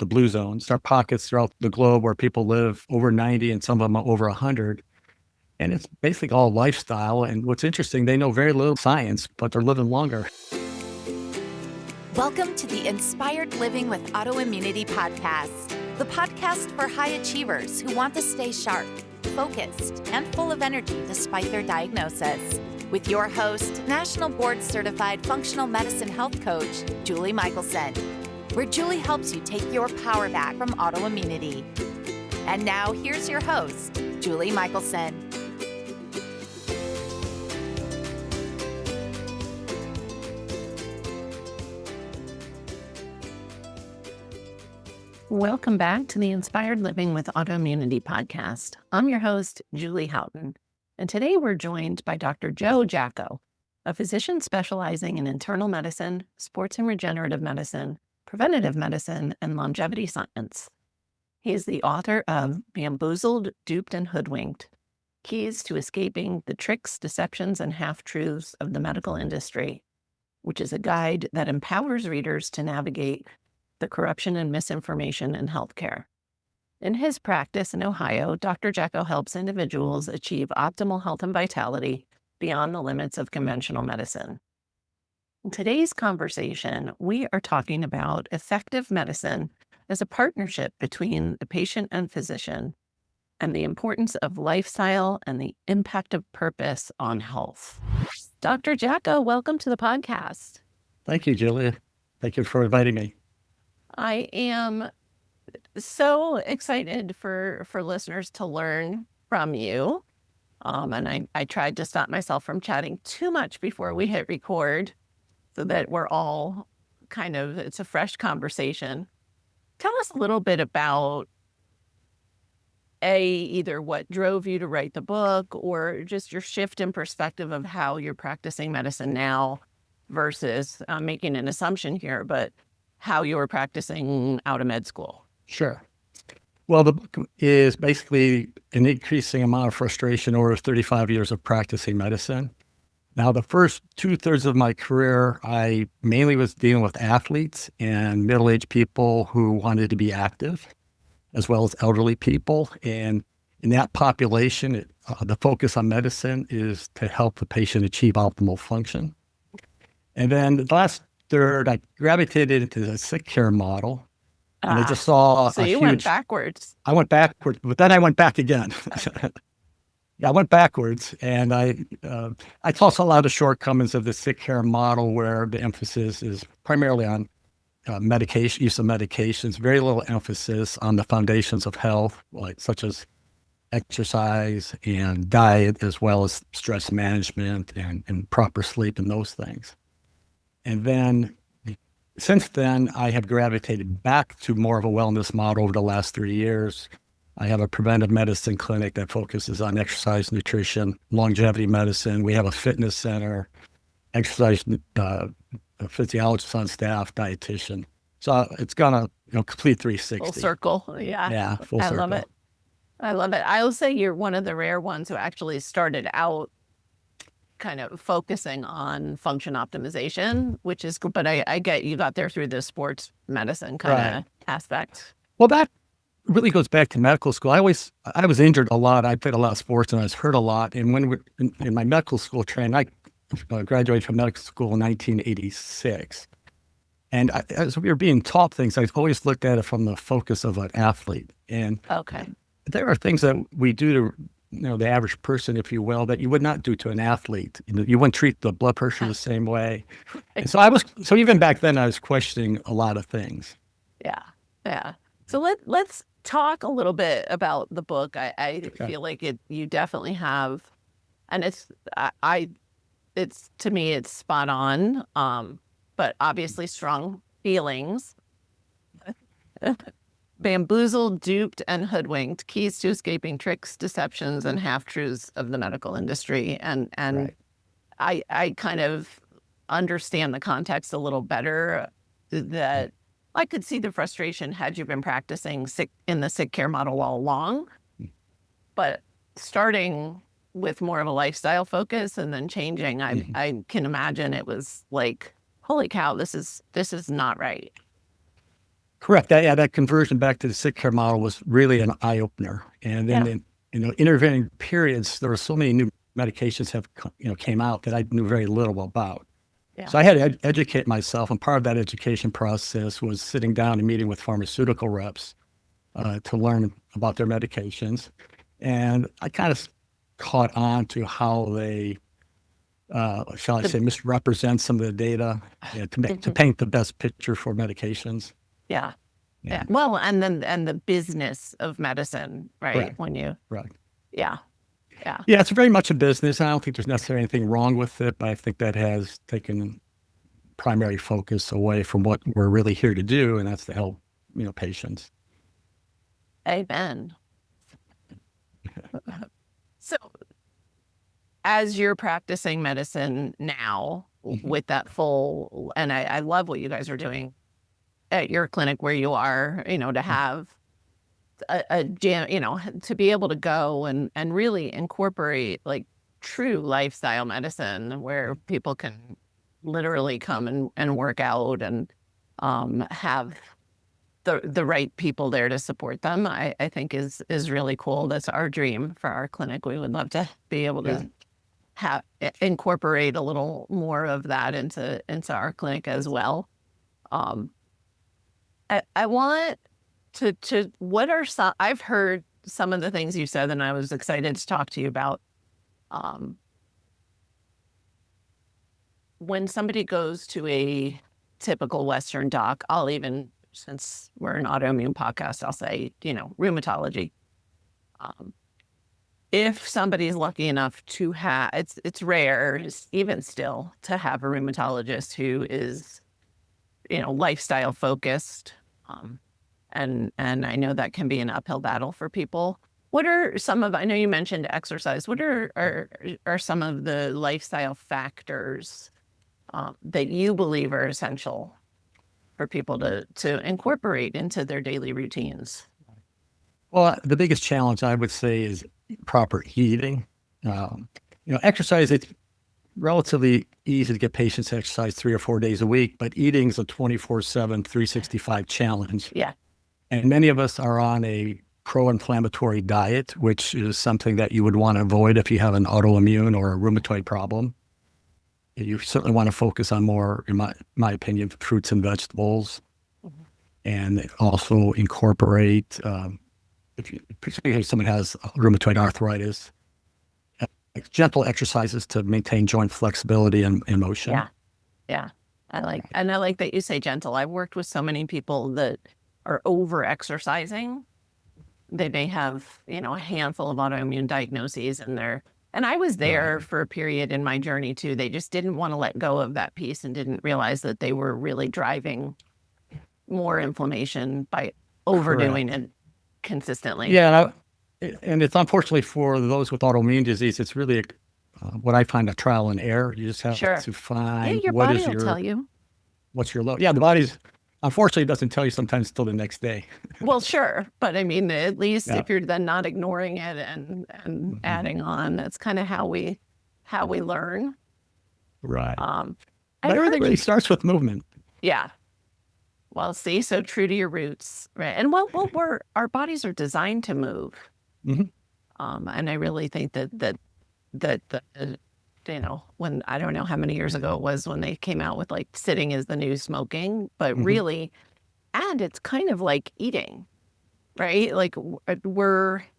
the blue zones. There are pockets throughout the globe where people live over 90 and some of them are over 100. And it's basically all lifestyle. And what's interesting, they know very little science, but they're living longer. Welcome to the Inspired Living with Autoimmunity podcast, the podcast for high achievers who want to stay sharp, focused, and full of energy despite their diagnosis. With your host, National Board Certified Functional Medicine Health Coach, Julie Michelson, where Julie helps you take your power back from autoimmunity. And now here's your host, Julie Michelson. Welcome back to the Inspired Living with Autoimmunity podcast. I'm your host, Julie Houghton, and today we're joined by Dr. Jacko, a physician specializing in internal medicine, sports and regenerative medicine, preventive medicine, and longevity science. He is the author of Bamboozled, Duped, and Hoodwinked, Keys to Escaping the Tricks, Deceptions, and Half-Truths of the Medical Industry, which is a guide that empowers readers to navigate the corruption and misinformation in healthcare. In his practice in Ohio, Dr. Jacko helps individuals achieve optimal health and vitality beyond the limits of conventional medicine. In today's conversation, we are talking about effective medicine as a partnership between the patient and physician, and the importance of lifestyle and the impact of purpose on health. Dr. Jacko, welcome to the podcast. Thank you, Julia. Thank you for inviting me. I am so excited for listeners to learn from you. And I tried to stop myself from chatting too much before we hit record so that we're all it's a fresh conversation. Tell us a little bit about either what drove you to write the book or just your shift in perspective of how you're practicing medicine now versus making an assumption here, but how you were practicing out of med school. Sure. Well, the book is basically an increasing amount of frustration over 35 years of practicing medicine. Now, the first 2/3 of my career, I mainly was dealing with athletes and middle-aged people who wanted to be active, as well as elderly people. And in that population, the focus on medicine is to help the patient achieve optimal function. And then the last third, I gravitated into the sick care model. And I just saw so you went backwards. I went backwards, but then I went back again. Yeah, I went backwards, and I saw a lot of the shortcomings of the sick care model, where the emphasis is primarily on medication, use of medications, very little emphasis on the foundations of health, such as exercise and diet, as well as stress management and proper sleep and those things. And then since then, I have gravitated back to more of a wellness model over the last 3 years. I have a preventive medicine clinic that focuses on exercise, nutrition, longevity medicine. We have a fitness center, exercise a physiologist on staff, dietitian. So it's gone a complete 360. Full circle. Yeah. Yeah, full circle. Love it. I love it. I will say you're one of the rare ones who actually started out kind of focusing on function optimization, which is good. But I get you got there through the sports medicine kind of aspect. Well, that really goes back to medical school. I was injured a lot. I played a lot of sports and I was hurt a lot. And when in my medical school training, I graduated from medical school in 1986. And as we were being taught things, I always looked at it from the focus of an athlete. And there are things that we do to the average person, if you will, that you would not do to an athlete. You wouldn't treat the blood pressure the same way. And so even back then I was questioning a lot of things. Yeah. So let's talk a little bit about the book. I feel like you definitely have, and it's to me, it's spot on. But obviously strong feelings. Bamboozled, Duped, and Hoodwinked, Keys to Escaping Tricks, Deceptions, and Half-Truths of the Medical Industry. And right. I kind of understand the context a little better, that I could see the frustration had you been practicing in the sick care model all along. But starting with more of a lifestyle focus and then changing, I can imagine it was like, holy cow, this is not right. Correct. That conversion back to the sick care model was really an eye opener. And then, in intervening periods, there were so many new medications came out that I knew very little about. Yeah. So I had to educate myself, and part of that education process was sitting down and meeting with pharmaceutical reps to learn about their medications. And I kind of caught on to how they, shall I say, misrepresent some of the data to paint the best picture for medications. Yeah. Well, and the business of medicine, right? Right. When you, right. Yeah. Yeah, it's very much a business. I don't think there's necessarily anything wrong with it, but I think that has taken primary focus away from what we're really here to do, and that's to help, patients. Amen. So, as you're practicing medicine now with that full, and I love what you guys are doing at your clinic where you are, to have a gym, to be able to go and really incorporate like true lifestyle medicine where people can literally come and work out and have the right people there to support them, I think is really cool. That's our dream for our clinic. We would love to be able to incorporate a little more of that into our clinic as well. I want to what are some, I've heard some of the things you said, and I was excited to talk to you about. When somebody goes to a typical Western doc, I'll even, since we're an autoimmune podcast, I'll say, rheumatology. If somebody's lucky enough to have, it's rare, even still, to have a rheumatologist who is, lifestyle focused. And I know that can be an uphill battle for people. What are some of, I know you mentioned exercise, what are some of the lifestyle factors that you believe are essential for people to incorporate into their daily routines? Well, the biggest challenge I would say is proper eating. Exercise, it's relatively easy to get patients to exercise 3 or 4 days a week, but eating is a 24/7, 365 challenge. Yeah. And many of us are on a pro-inflammatory diet, which is something that you would want to avoid if you have an autoimmune or a rheumatoid problem. You certainly want to focus on more, in my opinion, fruits and vegetables, and also incorporate, particularly if someone has rheumatoid arthritis, gentle exercises to maintain joint flexibility and motion. Yeah. I like that you say gentle. I've worked with so many people that are over exercising. They may have, a handful of autoimmune diagnoses and I was there for a period in my journey too. They just didn't want to let go of that piece and didn't realize that they were really driving more inflammation by overdoing it consistently. Yeah. And it's unfortunately for those with autoimmune disease, it's really what I find a trial and error. You just have to find your body will tell you. What's your low. Yeah, the body's unfortunately doesn't tell you sometimes till the next day. Well, sure. But I mean, at least if you're then not ignoring it and adding on, that's kind of how we learn. Right. But everything really starts with movement. Yeah. Well, see, so true to your roots, right? And our bodies are designed to move. Mm-hmm. And I really think that when, I don't know how many years ago it was when they came out with like sitting is the new smoking, but really, and it's kind of like eating, right? Like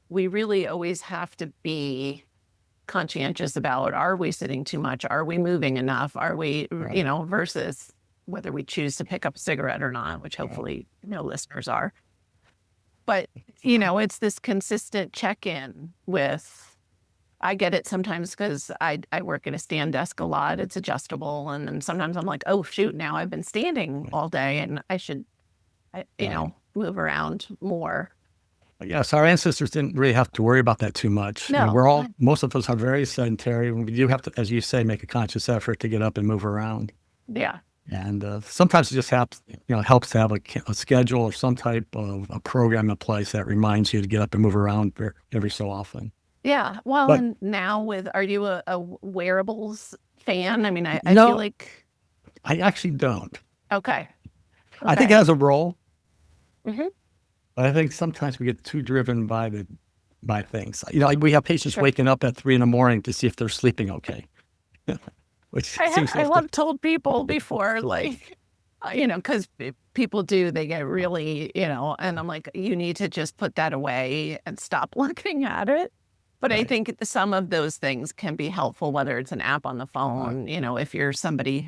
we really always have to be conscientious about, are we sitting too much? Are we moving enough? Are we, versus whether we choose to pick up a cigarette or not, which hopefully no listeners are. But, it's this consistent check-in with, I get it sometimes because I work at a stand desk a lot. It's adjustable. And then sometimes I'm like, oh, shoot, now I've been standing all day and I should, move around more. Yes, our ancestors didn't really have to worry about that too much. No. Most of us are very sedentary. We do have to, as you say, make a conscious effort to get up and move around. Yeah. And sometimes it just helps to have a schedule or some type of a program in place that reminds you to get up and move around every so often. Yeah. Well, and now are you a wearables fan? I mean, I feel like. I actually don't. Okay. I think it has a role. Hmm. But I think sometimes we get too driven by things. Like we have patients Sure. waking up at 3 a.m. to see if they're sleeping okay, which seems I like have told people before, like, because people they get really, and I'm like, you need to just put that away and stop looking at it. But I right. think some of those things can be helpful, whether it's an app on the phone, if you're somebody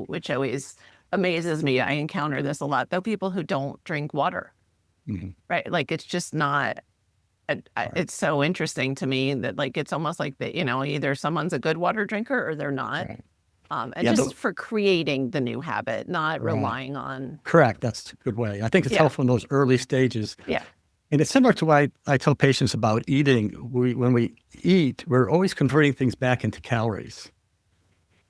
which always amazes me, I encounter this a lot, though, people who don't drink water, Mhm. right? Like, it's just not, Right. it's so interesting to me that, like, it's almost like that, either someone's a good water drinker or they're not. Right. And Yeah. just for creating the new habit, not Right. relying on, Correct. That's a good way. I think it's yeah, helpful in those early stages. yeah, And it's similar to what I tell patients about eating. When we eat, we're always converting things back into calories.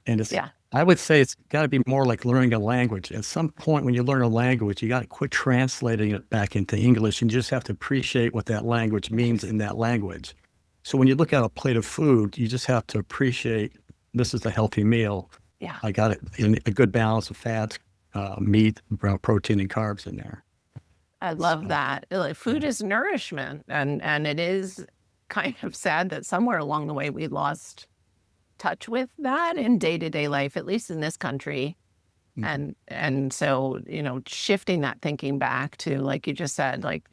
And yeah, I would say it's got to be more like learning a language. At some point, when you learn a language, you got to quit translating it back into English and you just have to appreciate what that language means in that language. So when you look at a plate of food, you just have to appreciate this is a healthy meal. yeah. I got it in a good balance of fats, meat, protein, and carbs in there. I love So, that. Like, food yeah. is nourishment, and it is kind of sad that somewhere along the way we lost touch with that in day-to-day life, at least in this country. Mhm. And so, shifting that thinking back to, like you just said, like,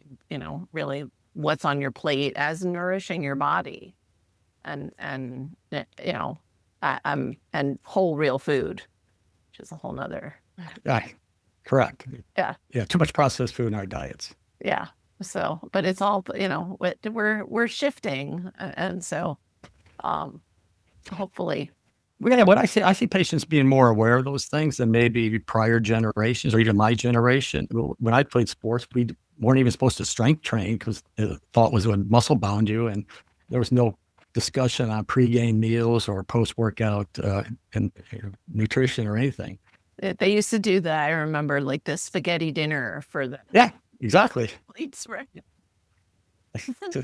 really what's on your plate as nourishing your body, and and whole real food, which is a whole nother. Yeah, correct. Yeah, Yeah, too much processed food in our diets. yeah. So, but it's all, we're shifting, and so, um, hopefully, Well, yeah, what I see patients being more aware of those things than maybe prior generations or even my generation. When I played sports, we weren't even supposed to strength train because the thought was when muscle bound you, and there was no discussion on pregame meals or post workout and nutrition or anything. they used to do that. I remember, like, the spaghetti dinner for the Yeah, exactly. plates, right?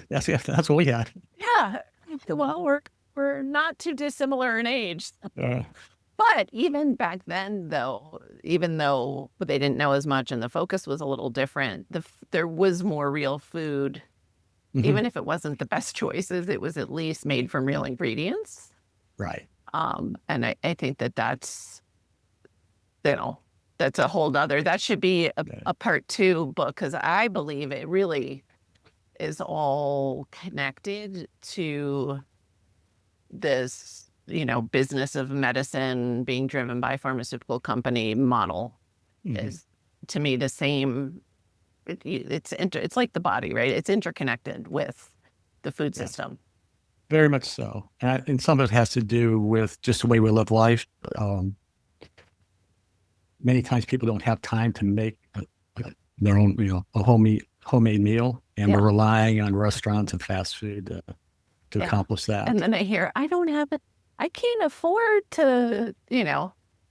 That's what we had. Yeah. Well, we're not too dissimilar in age. Uh, But even back then, though, even though they didn't know as much and the focus was a little different, there was more real food. mhm. Even if it wasn't the best choices, it was at least made from real ingredients. Right. And I think that's, that's a whole nother, that should be Yeah. a part two book, because I believe it really is all connected to this, business of medicine being driven by pharmaceutical company model Mhm. is, to me, the same. It's like the body, right? It's interconnected with the food Yeah. system. Very much so. And some of it has to do with just the way we live life. Many times people don't have time to make their own, a homemade meal, and we're Yeah, relying on restaurants and fast food to yeah. accomplish And that. then I hear, I can't afford to,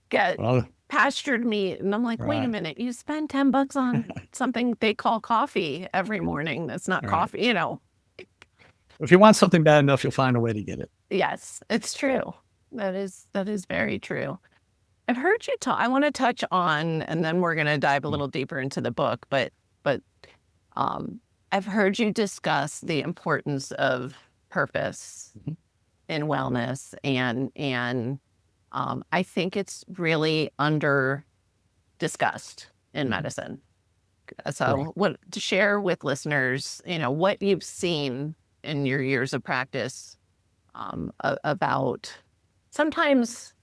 get Well, pastured meat. And I'm like, wait a right, minute, you spend $10 on something they call coffee every morning. That's not right. coffee. If you want something bad enough, you'll find a way to get it. Yes, it's true. That is very true. I've heard you talk. I want to touch on, and then we're going to dive a Mm. little deeper into the book. But um, I've heard you discuss the importance of purpose Mhm. in wellness, and I think it's really under discussed in Mhm. medicine. Correct. So, what to share with listeners, what you've seen in your years of practice, about sometimes,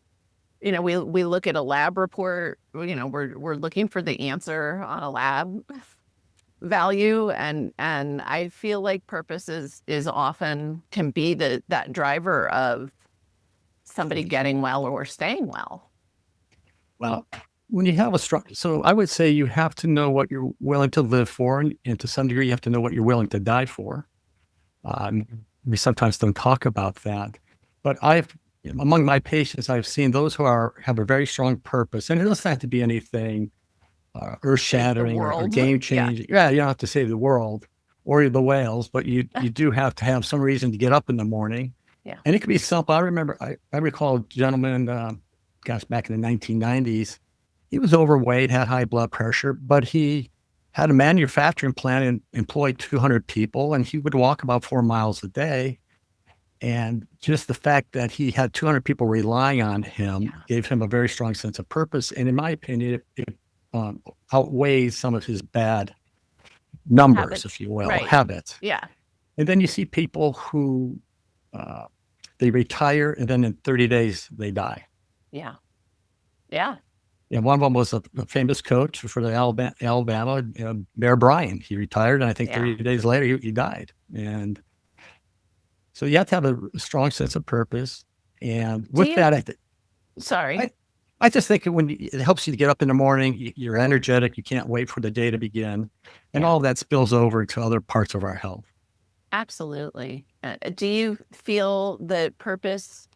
we look at a lab report, we're looking for the answer on a lab value, and I feel like purpose is often can be that driver of somebody getting well or staying well. Well, when you have a structure, so I would say you have to know what you're willing to live for, and to some degree, you have to know what you're willing to die for. Um, we sometimes don't talk about that, but among my patients, I've seen those who have a very strong purpose, and it doesn't have to be anything earth Save the shattering or world. game Yeah. changing. Yeah, you don't have to save the world or the whales, but you do have to have some reason to get up in the morning, Yeah. and it could be simple. I recall a gentleman, gosh, back in the 1990s. He was overweight, had high blood pressure, but he had a manufacturing plant and employed 200 people, and he would walk about 4 miles a day. And just the fact that he had 200 people relying on him gave him a very strong sense of purpose. And in my opinion, it outweighs some of his bad numbers, Habits. if you will, Right. habits. Yeah. And then you see people who they retire, and then in 30 days they die. Yeah. Yeah. And one of them was a famous coach for the Alabama, Bear Bryant. He retired, and I think 30 days later he died. And so you have to have a strong sense of purpose. And with that, Sorry. I just think it helps you to get up in the morning, you're energetic, you can't wait for the day to begin. And all that spills over to other parts of our health. Absolutely. Do you feel that purpose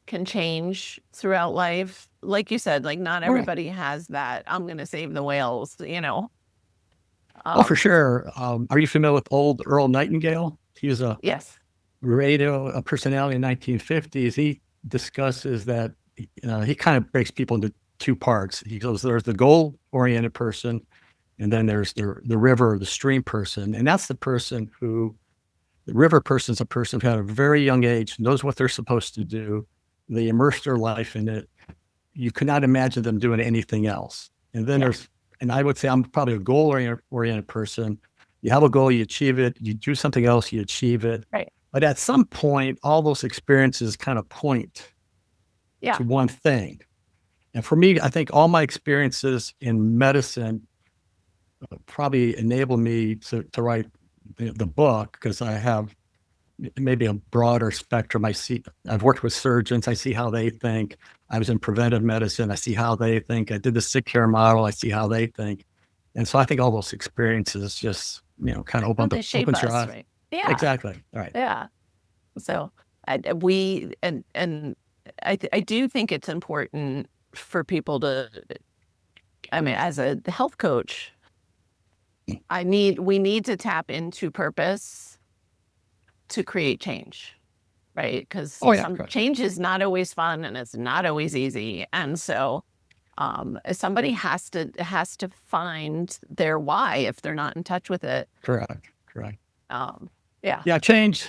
can change throughout life? Like you said, like not everybody has that. I'm going to save the whales, Oh, for sure. Are you familiar with old Earl Nightingale? He was a radio personality in the 1950s. He discusses that he kind of breaks people into two parts. He goes, there's the goal-oriented person, and then there's the river or the stream person. And that's the person who, the river person is a person who at a very young age knows what they're supposed to do. They immerse their life in it. You cannot imagine them doing anything else. And then and I would say I'm probably a goal-oriented person. You have a goal, you achieve it. You do something else, you achieve it. Right. But at some point, all those experiences kind of point to one thing. And for me, I think all my experiences in medicine probably enabled me to write the book, because I have maybe a broader spectrum. I've worked with surgeons. I see how they think. I was in preventive medicine. I see how they think. I did the sick care model. I see how they think. And so I think all those experiences just, kind of opens your eyes. Right? Yeah, exactly. Right. Yeah. So I do think it's important for people to, as a health coach, we need to tap into purpose to create change, right? Because change is not always fun, and it's not always easy. And so somebody has to find their why if they're not in touch with it. Correct. Yeah. Change.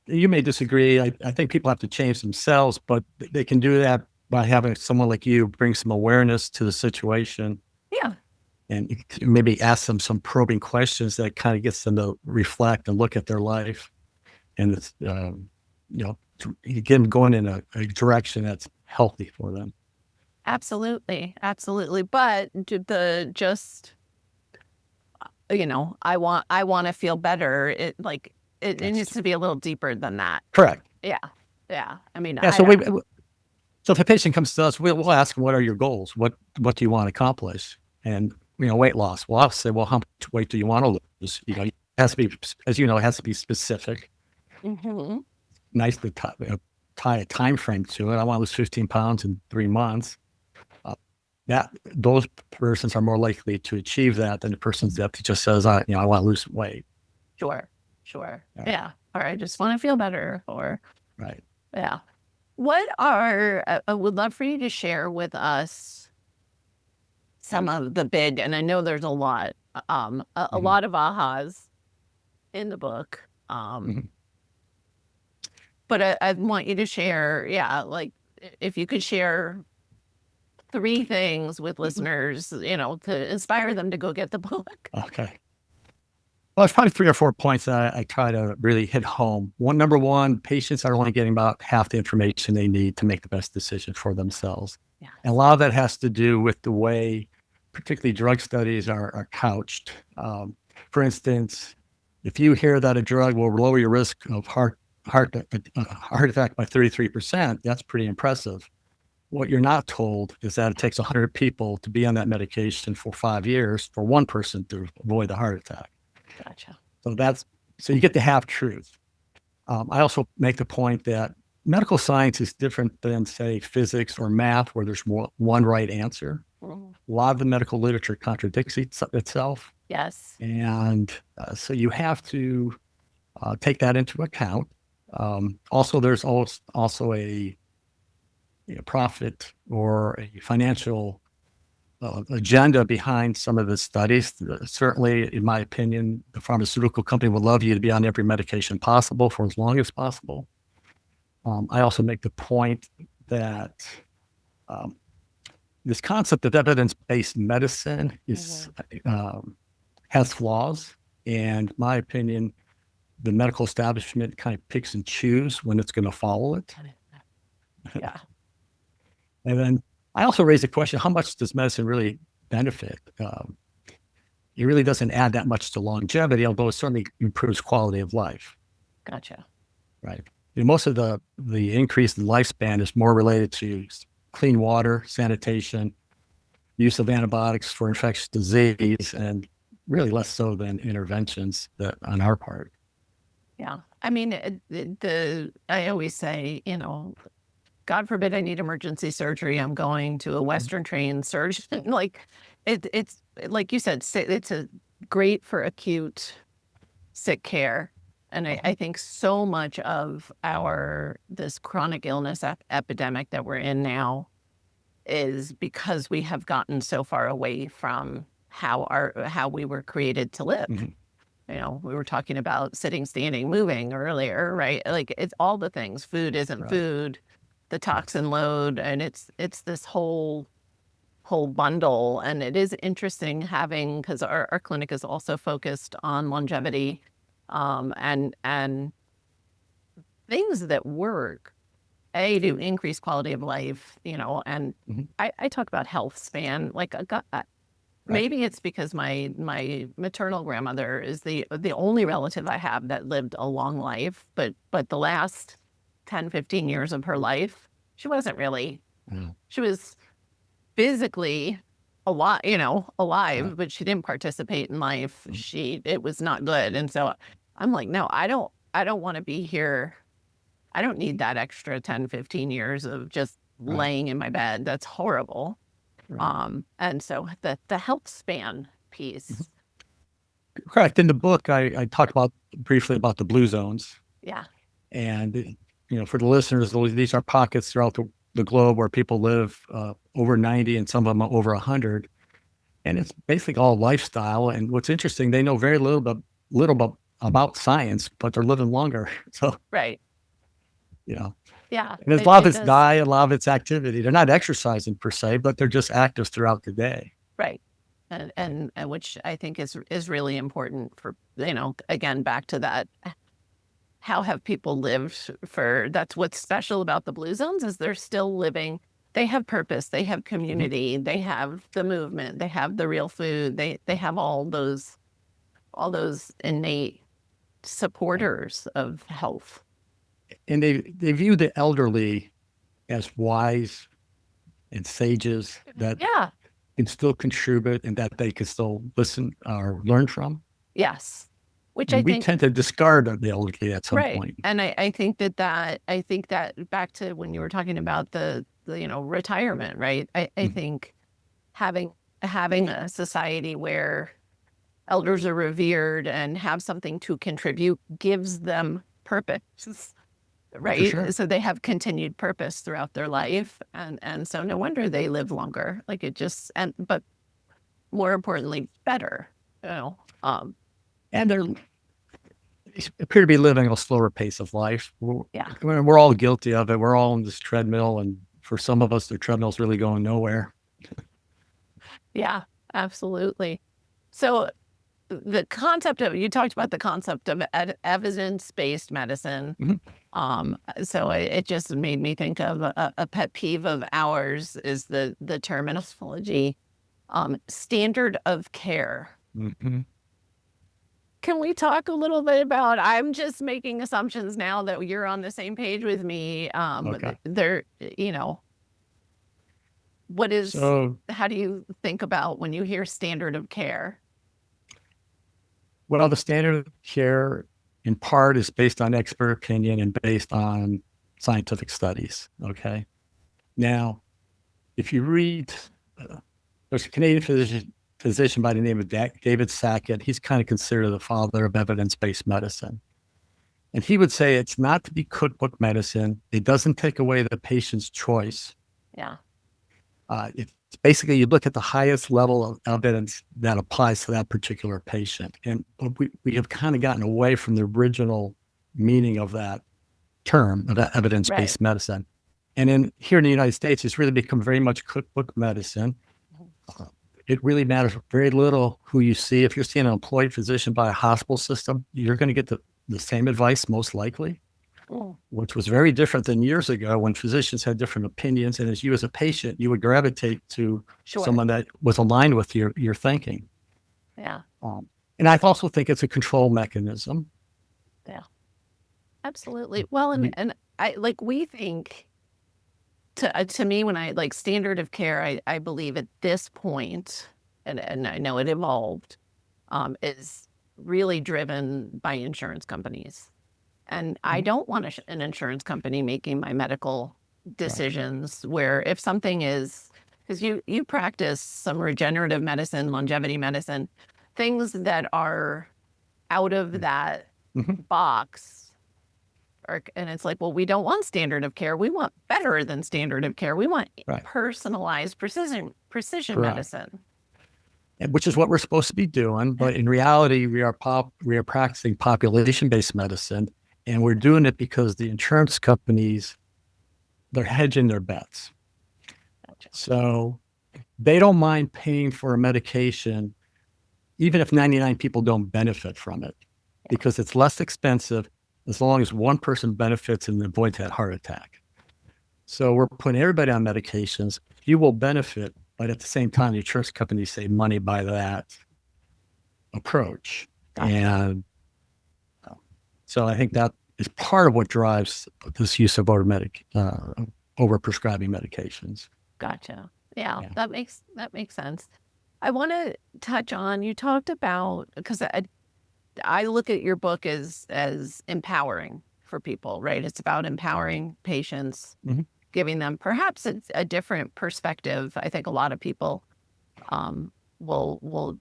You may disagree. I think people have to change themselves, but they can do that by having someone like you bring some awareness to the situation. Yeah. And maybe ask them some probing questions that kind of gets them to reflect and look at their life, and it's, get them going in a direction that's healthy for them. Absolutely. But I want to feel better. It needs to be a little deeper than that. Correct. Yeah. So if a patient comes to us, we'll ask them, what are your goals? What do you want to accomplish? And weight loss. Well, I'll say, well, how much weight do you want to lose? It has to be, as you know, it has to be specific. Mm-hmm. Nice to tie a time frame to it. I want to lose 15 pounds in 3 months. Those persons are more likely to achieve that than the person that just says, I want to lose weight. Sure. Yeah. Or I just want to feel better. Right. Yeah. I would love for you to share with us some of the big, and I know there's a lot, a lot of ahas in the book. But I want you to share, if you could share 3 things with listeners, to inspire them to go get the book. Okay. Well, there's probably 3 or 4 points that I try to really hit home. Number one, patients are only getting about half the information they need to make the best decision for themselves. Yes. And a lot of that has to do with the way, particularly drug studies, are couched. For instance, if you hear that a drug will lower your risk of heart attack by 33%, that's pretty impressive. What you're not told is that it takes 100 people to be on that medication for 5 years for one person to avoid the heart attack. Gotcha. So you get the half truth. I also make the point that medical science is different than, say, physics or math, where there's one right answer. Mm-hmm. A lot of the medical literature contradicts itself. Yes. And so you have to take that into account. Also, there's also a profit or a financial agenda behind some of the studies. Certainly, in my opinion, the pharmaceutical company would love you to be on every medication possible for as long as possible. I also make the point that this concept of evidence-based medicine has flaws, and my opinion, the medical establishment kind of picks and chooses when it's going to follow it. Yeah. And then I also raise the question, how much does medicine really benefit? It really doesn't add that much to longevity, although it certainly improves quality of life. Gotcha. Right. Most of the increase in lifespan is more related to clean water, sanitation, use of antibiotics for infectious disease, and really less so than interventions that on our part. Yeah. I mean, I always say, God forbid I need emergency surgery. I'm going to a Western trained surgeon. Like it's like you said, it's great for acute sick care. And I think so much of this chronic illness epidemic that we're in now is because we have gotten so far away from how we were created to live. Mm-hmm. We were talking about sitting, standing, moving earlier, right? Like it's all the things. Food isn't food, the toxin load, and it's this whole bundle. And it is interesting because our clinic is also focused on longevity, and things that work to increase quality of life, and I talk about health span, like maybe it's because my maternal grandmother is the only relative I have that lived a long life, but the last 10, 15 years of her life, she wasn't really, she was physically alive, but she didn't participate in life. It was not good. And so I'm like, no, I don't want to be here. I don't need that extra 10, 15 years of just laying in my bed. That's horrible. And so the health span piece. Correct. In the book, I talk briefly about the blue zones. Yeah. And, for the listeners, these are pockets throughout the globe where people live over 90 and some of them are over 100. And it's basically all lifestyle. And what's interesting, they know very little about science, but they're living longer. So, right. Yeah. And a lot of it's diet, a lot of it's activity. They're not exercising per se, but they're just active throughout the day. Right. And which I think is really important for, again, back to that. How have people lived that's what's special about the blue zones is they're still living. They have purpose. They have community. They have the movement. They have the real food. They have all those innate supporters of health. And they view the elderly as wise and sages that can still contribute and that they can still listen or learn from. Yes. Which we tend to discard the elderly at some point. And I think that back to when you were talking about the retirement, right? I think having a society where elders are revered and have something to contribute gives them purpose. Right. Sure. So they have continued purpose throughout their life. And so no wonder they live longer. Like but more importantly, better, and they appear to be living a slower pace of life. We're all guilty of it. We're all on this treadmill. And for some of us, the treadmill's really going nowhere. Yeah, absolutely. So the concept you talked about the concept of evidence-based medicine. So it just made me think of a pet peeve of ours is the terminology, standard of care. Can we talk a little bit about, I'm just making assumptions now that you're on the same page with me. There, how do you think about when you hear standard of care? Well, the standard of care in part is based on expert opinion and based on scientific studies. Okay. Now, if you read, there's a Canadian physician by the name of David Sackett. He's kind of considered the father of evidence-based medicine. And he would say it's not to be cookbook medicine. It doesn't take away the patient's choice. Yeah. Basically, you look at the highest level of evidence that applies to that particular patient. And we have kind of gotten away from the original meaning of that term, of that Right. evidence-based medicine. And here in the United States, it's really become very much cookbook medicine. It really matters very little who you see. If you're seeing an employed physician by a hospital system, you're going to get the same advice most likely, Mm, which was very different than years ago when physicians had different opinions. And as you as a patient, you would gravitate to sure. someone that was aligned with your thinking. Yeah. And I also think it's a control mechanism. Yeah. Absolutely. Well, You- and I like we think to me when I like standard of care, I believe at this point, and I know it evolved, is really driven by insurance companies. And I Mhm. don't want an insurance company making my medical decisions where if something is because you practice some regenerative medicine, longevity medicine, things that are out of that Mhm. box. And it's like, well, we don't want standard of care. We want better than standard of care. We want Right. personalized precision Correct. medicine. Which is what we're supposed to be doing. But in reality, we are practicing population-based medicine, and we're doing it because the insurance companies, they're hedging their bets. Gotcha. So they don't mind paying for a medication, even if 99 people don't benefit from it, because it's less expensive as long as one person benefits and avoids that heart attack. So we're putting everybody on medications. You will benefit, but at the same time, the insurance companies save money by that approach. Gotcha. And so I think that is part of what drives this use of overprescribing medications. Gotcha. Yeah, Yeah. that makes sense. I want to touch on you talked about because I look at your book as empowering for people, right? It's about empowering patients, Mhm. giving them perhaps a different perspective. I think a lot of people um, will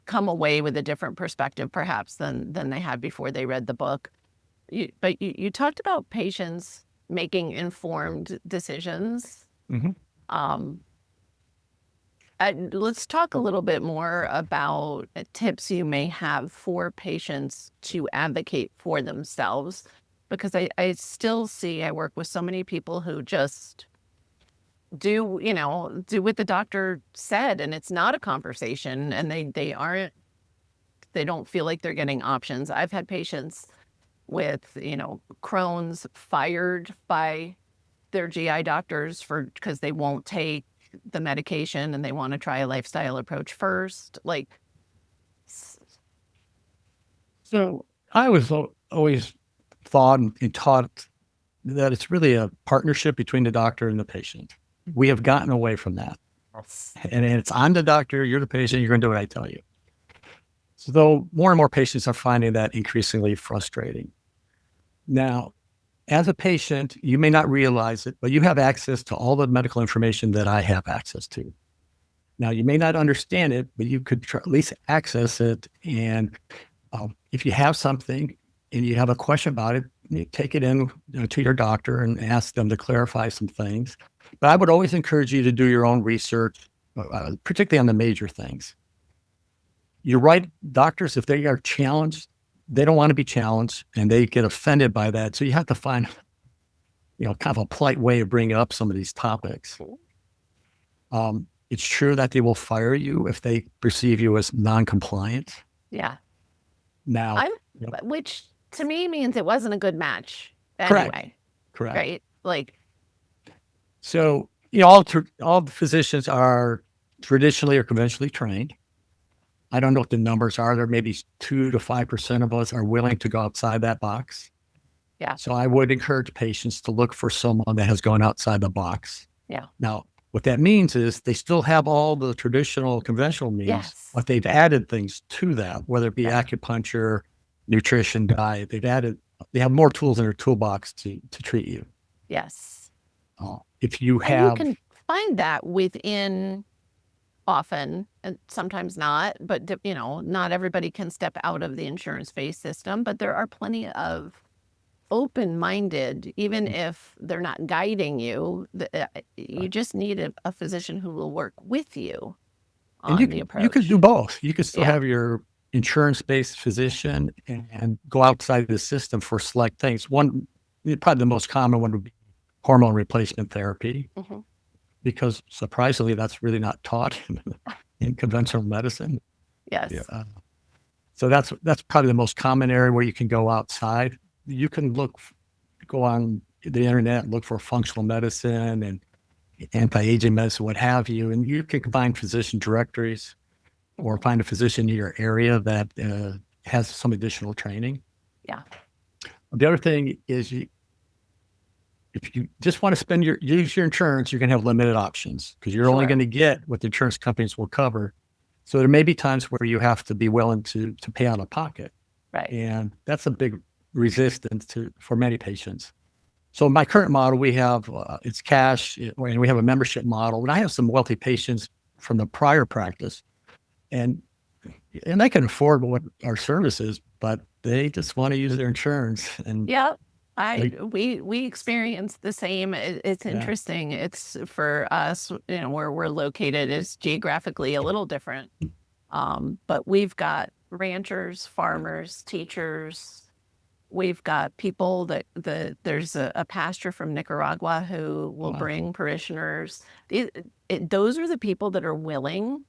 come away with a different perspective, perhaps than they had before they read the book. But you talked about patients making informed decisions. Mhm. Um, let's talk a little bit more about tips you may have for patients to advocate for themselves, because I still see I work with so many people who just do what the doctor said, and it's not a conversation, and they don't feel like they're getting options. I've had patients with Crohn's fired by their GI doctors because they won't take the medication and they want to try a lifestyle approach first. Like, So I was always thought and taught that it's really a partnership between the doctor and the patient. We have gotten away from that. And it's I'm the doctor, you're the patient, you're going to do what I tell you. So though more and more patients are finding that increasingly frustrating. Now, as a patient, you may not realize it, but you have access to all the medical information that I have access to. Now, you may not understand it, but you could at least access it. And if you have something and you have a question about it, you take it in to your doctor and ask them to clarify some things. But I would always encourage you to do your own research, particularly on the major things. You're right. Doctors, if they are challenged, they don't want to be challenged and they get offended by that. So you have to find, kind of a polite way of bringing up some of these topics. It's true that they will fire you if they perceive you as non-compliant. yeah, Now, which to me means it wasn't a good match correct, anyway, correct. right? Like, So, all the physicians are traditionally or conventionally trained. I don't know what the numbers are. There maybe 2 to 5% of us are willing to go outside that box. yeah, So I would encourage patients to look for someone that has gone outside the box. yeah, Now, what that means is they still have all the traditional conventional means, yes, but they've added things to that, whether it be right. acupuncture, nutrition, diet. They have more tools in their toolbox to treat you. Yes. If you And you have, can find that within often, and sometimes not, but not everybody can step out of the insurance-based system, but there are plenty of open-minded, even if they're not guiding you. You just need a physician who will work with you And on the approach. you could do both. You could still Yeah. have your insurance-based physician and go outside the system for select things. One, probably the most common one would be hormone replacement therapy, Mhm. because surprisingly, that's really not taught in conventional medicine. Yes. Yeah. So that's probably the most common area where you can go outside. You can go on the internet, look for functional medicine and anti-aging medicine, what have you, and you can combine physician directories or Mhm. find a physician in your area that has some additional training. Yeah. The other thing is, if you just want to use your insurance, you're going to have limited options because you're only Sure. going to get what the insurance companies will cover. So there may be times where you have to be willing to pay out of pocket, Right. and that's a big resistance for many patients. So my current model, we have it's cash, and we have a membership model. And I have some wealthy patients from the prior practice, and they can afford what our service is, but they just want to use their insurance. And Yeah. they, We experience the same. It's yeah, interesting. It's for us, where we're located is geographically a little different. But we've got ranchers, farmers, teachers. We've got people there's a pastor from Nicaragua who will wow. bring parishioners. Those are the people that are willing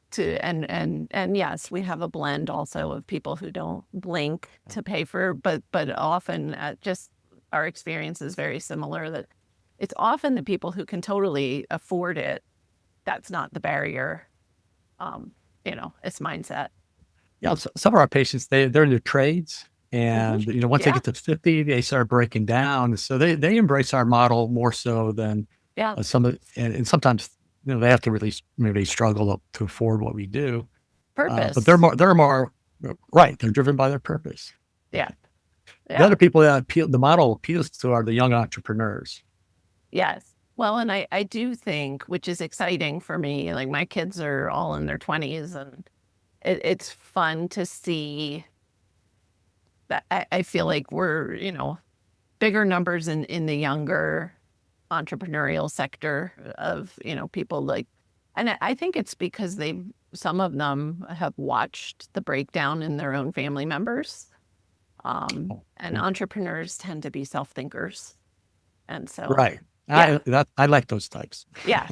to, and yes, we have a blend also of people who don't blink to pay for, but often just our experience is very similar, that it's often the people who can totally afford it. That's not the barrier. It's mindset. Yeah, some of our patients, they're in their trades, and once they Yeah. get to 50, they start breaking down. So they embrace our model more so than Yeah. some of, and sometimes they have to maybe struggle to afford what we do. Purpose. But they're more right. They're driven by their purpose. Yeah. The other people that the model appeals to are the young entrepreneurs. Yes. Well, and I do think, which is exciting for me, like my kids are all in their 20s, and it's fun to see that. I feel like we're, bigger numbers in the younger entrepreneurial sector of, people like, and I think it's because some of them have watched the breakdown in their own family members. And entrepreneurs tend to be self-thinkers. And so, Right. yeah. I like those types. Yeah.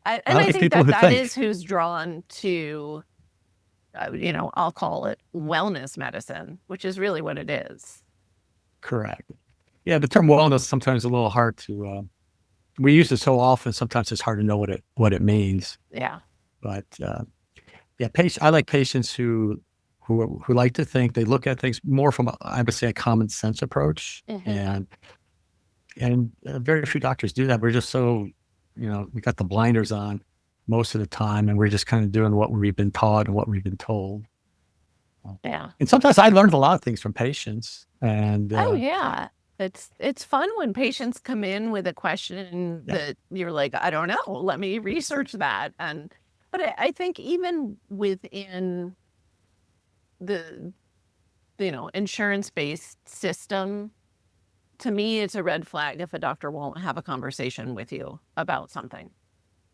I I like think people who that think. is who's drawn to, I'll call it wellness medicine, which is really what it is. Correct. Yeah, the term wellness sometimes a little hard to. We use it so often. Sometimes it's hard to know what it means. Yeah. But yeah, I like patients who like to think. They look at things more from I would say a common sense approach, Mhm. and very few doctors do that. We're just so we got the blinders on most of the time, and we're just kind of doing what we've been taught and what we've been told. Yeah. And sometimes I learned a lot of things from patients, and Oh, yeah. It's fun when patients come in with a question yeah, that you're like, I don't know, let me research that. But I think even within the, insurance-based system, to me, it's a red flag if a doctor won't have a conversation with you about something,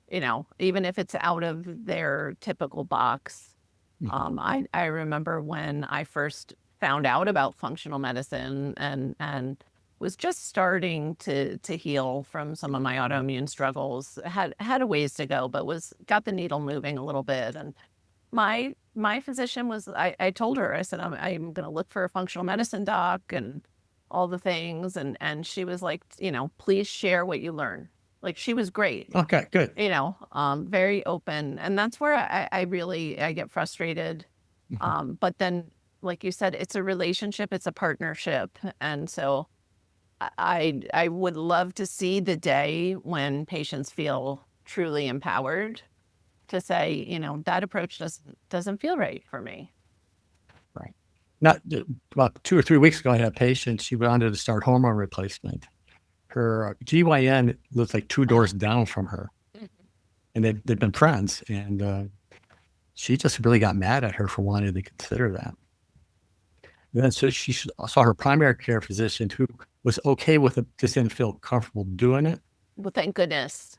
even if it's out of their typical box. I remember when I first found out about functional medicine and was just starting to heal from some of my autoimmune struggles. Had a ways to go, but got the needle moving a little bit. And my physician I told her, I said, I'm going to look for a functional medicine doc and all the things. And she was like, please share what you learn. Like, she was great. okay, good. Very open. And that's where I really get frustrated. But then, like you said, it's a relationship, it's a partnership. And so I would love to see the day when patients feel truly empowered to say, that approach doesn't feel right for me. Right. Not about 2 or 3 weeks ago, I had a patient. She wanted to start hormone replacement. Her GYN lives like 2 doors down from her, and they've been friends. And she just really got mad at her for wanting to consider that. And then so she saw her primary care physician who was okay with it, just didn't feel comfortable doing it. Well, thank goodness.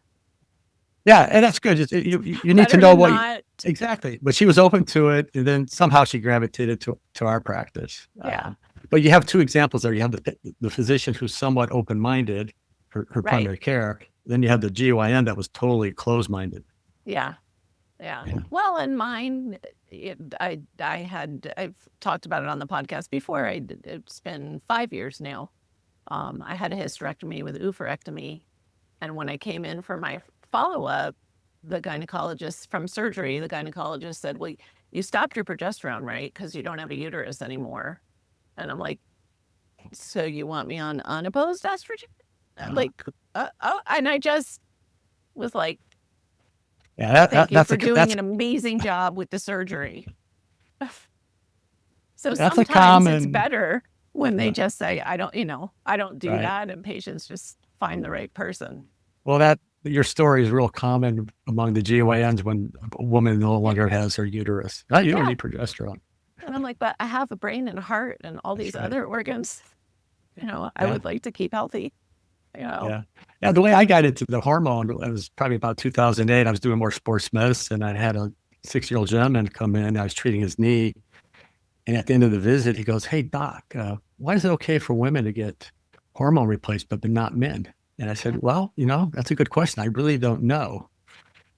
Yeah, and that's good. You need Better to know than what not. exactly. But she was open to it, and then somehow she gravitated to our practice. Yeah. But you have two examples there. You have the physician who's somewhat open-minded for her Right. primary care. Then you have the GYN that was totally closed-minded. Yeah. Well, and mine, I've talked about it on the podcast before. It's been 5 years now. I had a hysterectomy with oophorectomy. And when I came in for my follow-up, the gynecologist from surgery, the gynecologist said, well, you stopped your progesterone, right? Because you don't have a uterus anymore. And I'm like, so you want me on unopposed estrogen? And I just was like, Yeah, thank you that's for doing an amazing job with the surgery. So that's a sometimes it's common. better when they just say, I don't do Right. that, and patients just find the right person. Well, your story is real common among the GYNs when a woman no longer has her uterus. You don't need progesterone. And I'm like, but I have a brain and a heart and all these other organs. I would like to keep healthy. Yeah. The way I got into the hormone, it was probably about 2008. I was doing more sports medicine. I had a 6-year-old gentleman come in. I was treating his knee. And at the end of the visit, he goes, hey, doc, why is it okay for women to get hormone replacement, but not men? And I said, well, that's a good question. I really don't know.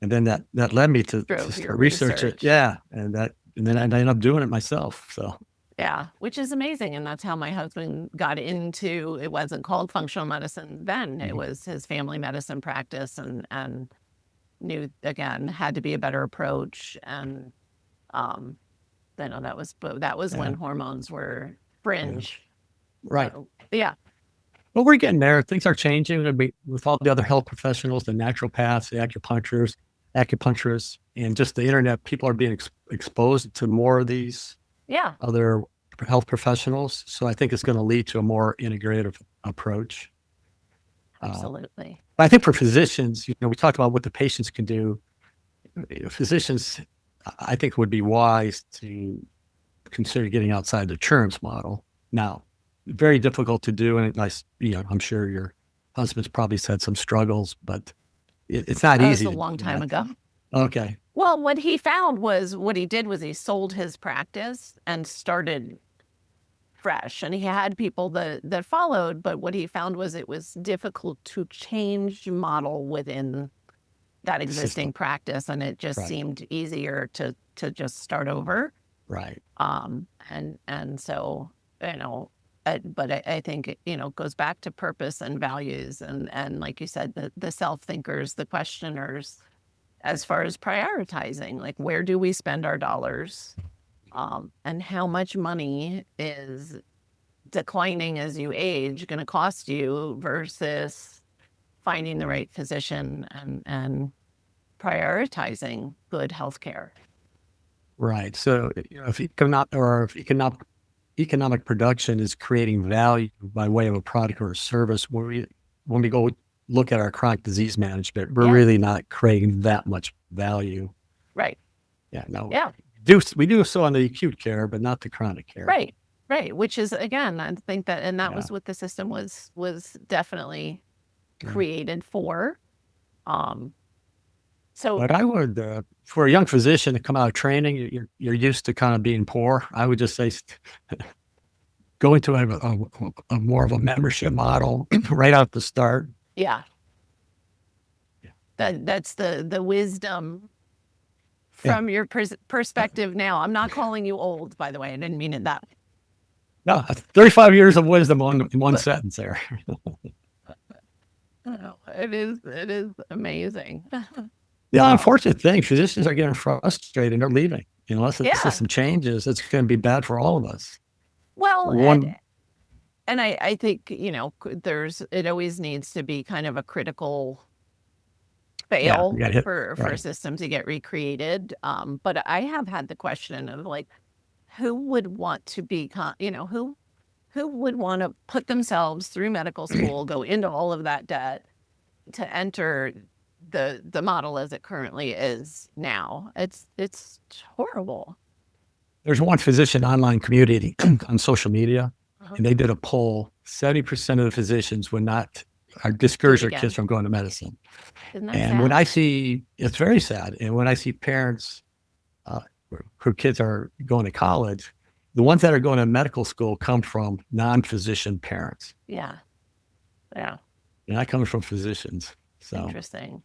And then that led me to research it. Yeah. And then I ended up doing it myself. So. Yeah, which is amazing. And that's how my husband got into, it wasn't called functional medicine then. It was his family medicine practice, and knew, again, had to be a better approach. And that was when hormones were fringe. Right. So, yeah. Well, we're getting there. Things are changing with all the other health professionals, the naturopaths, the acupuncturists, and just the internet. People are being exposed to more of these other health professionals. So I think it's going to lead to a more integrative approach. Absolutely. But I think for physicians, we talked about what the patients can do. Physicians, I think, would be wise to consider getting outside the insurance model. Now, very difficult to do, and I'm sure your husband's probably had some struggles, but it's not easy. It was a long time ago. Okay. Well, what he did was he sold his practice and started fresh, and he had people that followed, but what he found was it was difficult to change model within that existing practice, and it just seemed easier to just start over. Right. And so, but I think it goes back to purpose and values, and like you said, the self-thinkers, the questioners, as far as prioritizing, like, where do we spend our dollars, and how much money is declining as you age going to cost you versus finding the right physician and prioritizing good healthcare. Right. So if economic production is creating value by way of a product or a service, when we go look at our chronic disease management, we're really not creating that much value. Right. Yeah. No. Yeah. We do so on the acute care, but not the chronic care. Right. Which is, again, I think that was what the system was definitely created for. But I would, for a young physician to come out of training, you're used to kind of being poor. I would just say, go into a more of a membership model right out the start. Yeah. That's the wisdom from your perspective now. I'm not calling you old, by the way. I didn't mean it that way. No, 35 years of wisdom in one sentence there. It is amazing. The unfortunate thing, physicians are getting frustrated. They're leaving. Unless the system changes, it's going to be bad for all of us. Well, and I think, it always needs to be kind of a critical fail for a system to get recreated. But I have had the question of, like, who would want to be, who would want to put themselves through medical school, go into all of that debt to enter the model as it currently is now? It's horrible. There's one physician online community on social media, and they did a poll. 70% of the physicians are discourage their kids from going to medicine. Isn't that And sad? when I see, it's very sad. And when I see parents whose kids are going to college, the ones that are going to medical school come from non-physician parents. Yeah. Yeah. And that comes from physicians. So Interesting.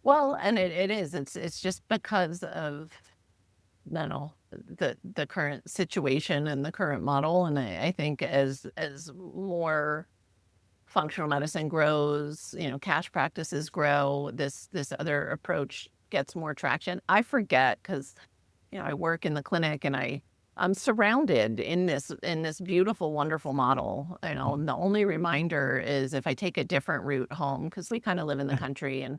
Well, and it is. It's just because of, the current situation and the current model. And I think as more functional medicine grows, cash practices grow, this other approach gets more traction. I forget because, I work in the clinic and I'm surrounded in this beautiful, wonderful model. And the only reminder is if I take a different route home, because we kind of live in the country, and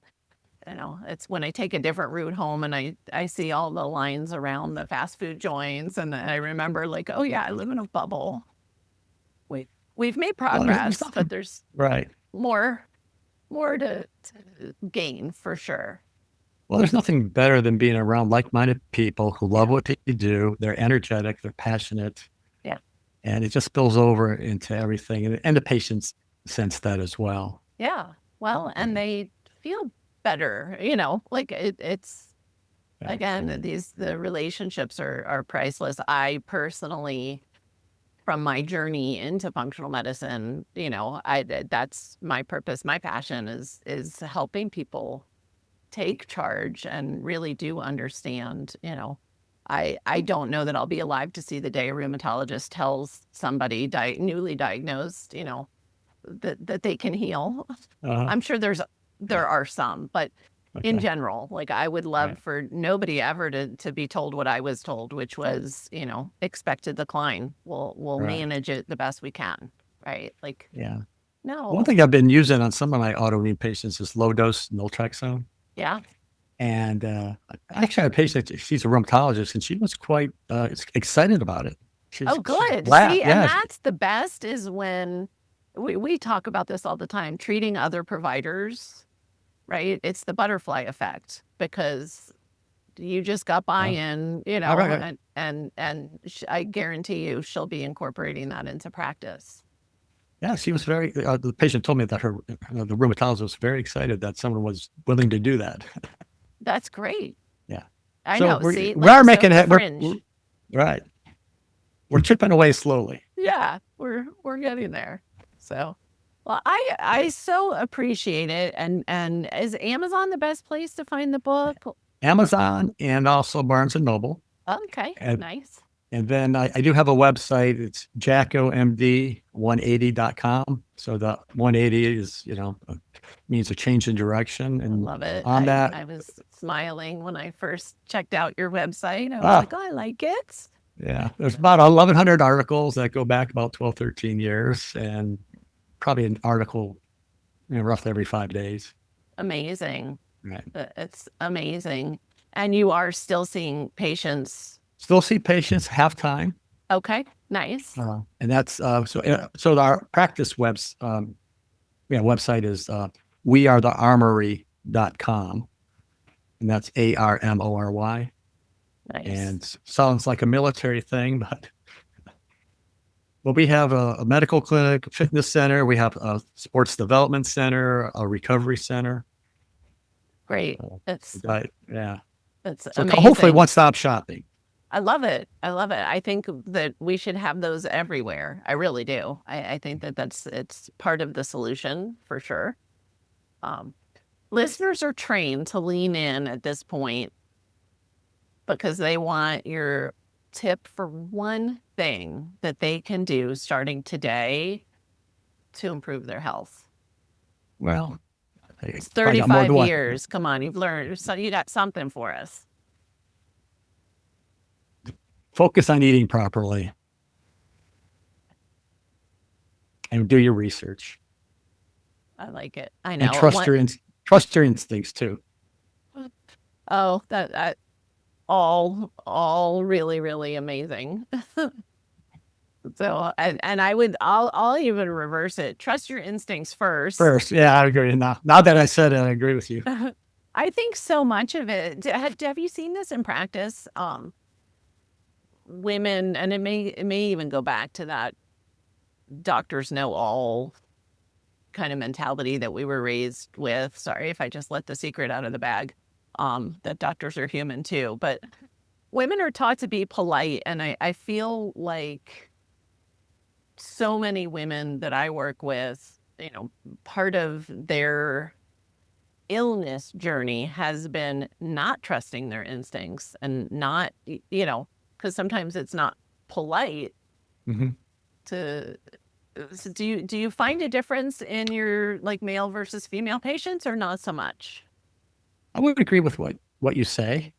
it's when I take a different route home and I see all the lines around the fast food joints, and I remember like, oh yeah, I live in a bubble. We've made progress, but there's right. more to gain for sure. Well, there's nothing better than being around like-minded people who love what they do. They're energetic, they're passionate. Yeah. And it just spills over into everything. And the patients sense that as well. Yeah. Well, and they feel better, like it's, again, the relationships are priceless. I personally, from my journey into functional medicine, that's my purpose. My passion is helping people take charge and really do understand. I don't know that I'll be alive to see the day a rheumatologist tells somebody newly diagnosed, that they can heal. I'm sure there are some, but in general, like I would love for nobody ever to be told what I was told, which was, expected decline. We'll manage it the best we can. Right. Like, no. One thing I've been using on some of my autoimmune patients is low dose naltrexone. Yeah. And I actually had a patient, she's a rheumatologist, and she was quite excited about it. Good. See, and that's the best is when we talk about this all the time, treating other providers, right? It's the butterfly effect because you just got buy-in, and I guarantee you she'll be incorporating that into practice. Yeah, she was the patient told me that the rheumatologist was very excited that someone was willing to do that. That's great. Yeah. I So know. we are making it. Right. We're chipping away slowly. Yeah, we're getting there. So, well, I so appreciate it. And is Amazon the best place to find the book? Amazon and also Barnes and Noble. Okay, nice. And then I do have a website. It's JackoMD180.com. So the 180 is, means a change in direction. And I love it. That, I was smiling when I first checked out your website. I was like, oh, I like it. Yeah. There's about 1,100 articles that go back about 12, 13 years, and probably an article, roughly every 5 days. Amazing. Right. It's amazing. And you are still seeing patients? Still see patients half time. Okay, nice. And that's so our practice website is wearethearmory.com, and that's ARMORY. Nice. And sounds like a military thing, but we have a medical clinic, a fitness center, we have a sports development center, a recovery center. Great. That's amazing. Hopefully one-stop shopping. I love it. I think that we should have those everywhere. I really do. I think that it's part of the solution for sure. Listeners are trained to lean in at this point because they want your tip for one thing that they can do starting today to improve their health. Well, it's 35 years. Come on, you've learned. So you got something for us. Focus on eating properly and do your research. I like it. I know. And trust your instincts too. Oh, that all really, really amazing. So, and I'll even reverse it. Trust your instincts first. Yeah, I agree. Now that I said it, I agree with you. I think so much of it. Have you seen this in practice? women, and it may even go back to that doctors know all kind of mentality that we were raised with. Sorry if I just let the secret out of the bag, that doctors are human too. But women are taught to be polite, and I feel like so many women that I work with, part of their illness journey has been not trusting their instincts and not, because sometimes it's not polite Mm-hmm. to. So do you find a difference in your like male versus female patients, or not so much? I would agree with what you say.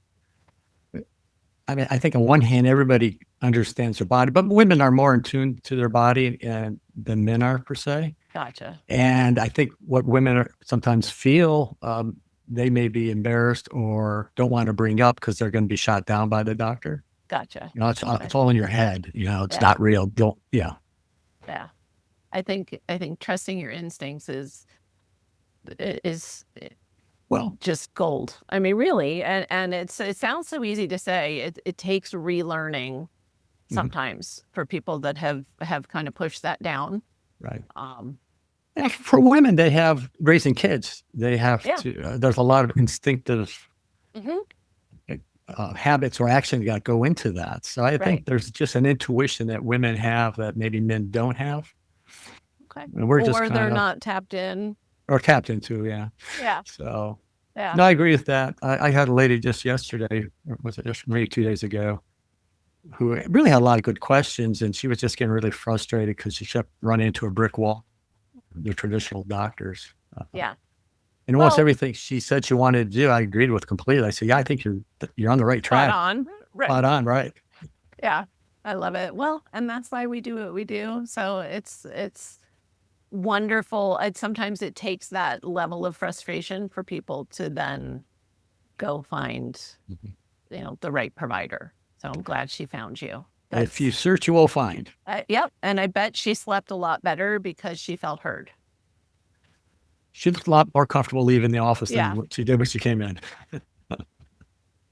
I mean, I think on one hand, everybody understands their body, but women are more in tune to their body than men are per se. Gotcha. And I think what women sometimes feel, they may be embarrassed or don't want to bring up because they're going to be shot down by the doctor. Gotcha. It's all in your head. It's Yeah. not real. Yeah. Yeah. I think trusting your instincts is Well, just gold. I mean, really, and it sounds so easy to say. It takes relearning sometimes for people that have kind of pushed that down. right. And for women, they have raising kids. They have Yeah. to. There's a lot of instinctive habits or action that go into that. So I Right. think there's just an intuition that women have that maybe men don't have. Okay. And we're just or kind they're of not tapped in. or tapped into. Yeah. Yeah. So Yeah. no, I agree with that. I had a lady just yesterday, or was it just maybe 2 days ago, who really had a lot of good questions, and she was just getting really frustrated because she kept running into a brick wall. The traditional doctors. Yeah. And almost Well- everything she said she wanted to do, I agreed with completely. I said, yeah, I think you're on the right track. Spot on. Right. Spot on, right. Yeah. I love it. Well, and that's why we do what we do. So it's wonderful. Sometimes it takes that level of frustration for people to then go find, the right provider. So I'm glad she found you. If you search, you will find. Yep. And I bet she slept a lot better because she felt heard. She looked a lot more comfortable leaving the office Yeah. than what she did when she came in.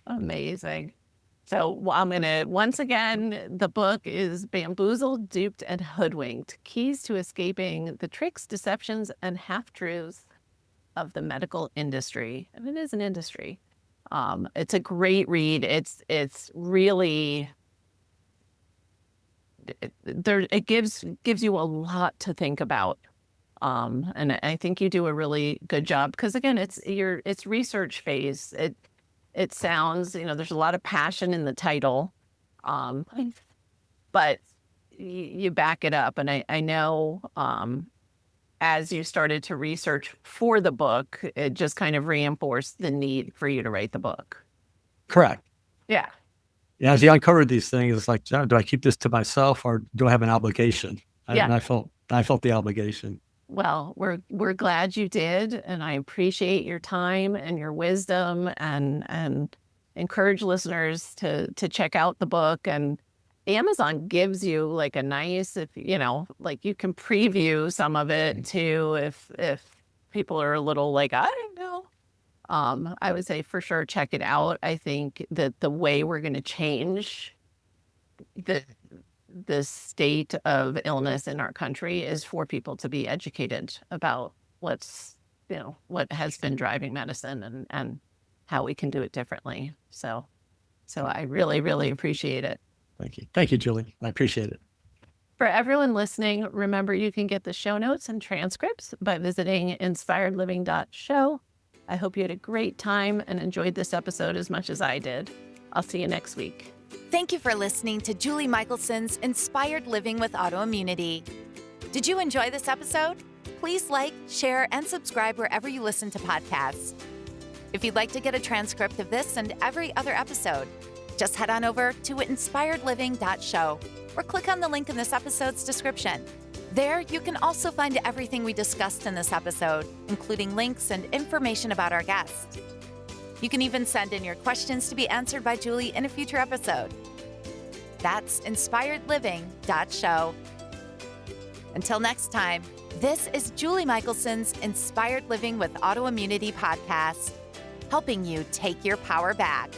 Amazing. So I'm going to, once again, the book is Bamboozled, Duped, and Hoodwinked, Keys to Escaping the Tricks, Deceptions, and Half-Truths of the Medical Industry. And it is an industry. It's a great read. It's really, it gives you a lot to think about. And I think you do a really good job because, again, it's research phase. It sounds, there's a lot of passion in the title, but you back it up. And I know as you started to research for the book, it just kind of reinforced the need for you to write the book. Correct. Yeah. Yeah, as you uncovered these things, it's like, do I keep this to myself or do I have an obligation? Yeah. And I felt the obligation. Well, we're glad you did, and I appreciate your time and your wisdom, and encourage listeners to check out the book. And Amazon gives you like a nice, if like you can preview some of it too, if people are a little like, I don't know. I would say for sure check it out. I think that the way we're going to change the state of illness in our country is for people to be educated about what has been driving medicine and how we can do it differently. So I really, really appreciate it. Thank you. Thank you, Julie. I appreciate it. For everyone listening, remember you can get the show notes and transcripts by visiting inspiredliving.show. I hope you had a great time and enjoyed this episode as much as I did. I'll see you next week. Thank you for listening to Julie Michelson's Inspired Living with Autoimmunity. Did you enjoy this episode? Please like, share, and subscribe wherever you listen to podcasts. If you'd like to get a transcript of this and every other episode, just head on over to inspiredliving.show or click on the link in this episode's description. There, you can also find everything we discussed in this episode, including links and information about our guest. You can even send in your questions to be answered by Julie in a future episode. That's inspiredliving.show. Until next time, this is Julie Michelson's Inspired Living with Autoimmunity podcast, helping you take your power back.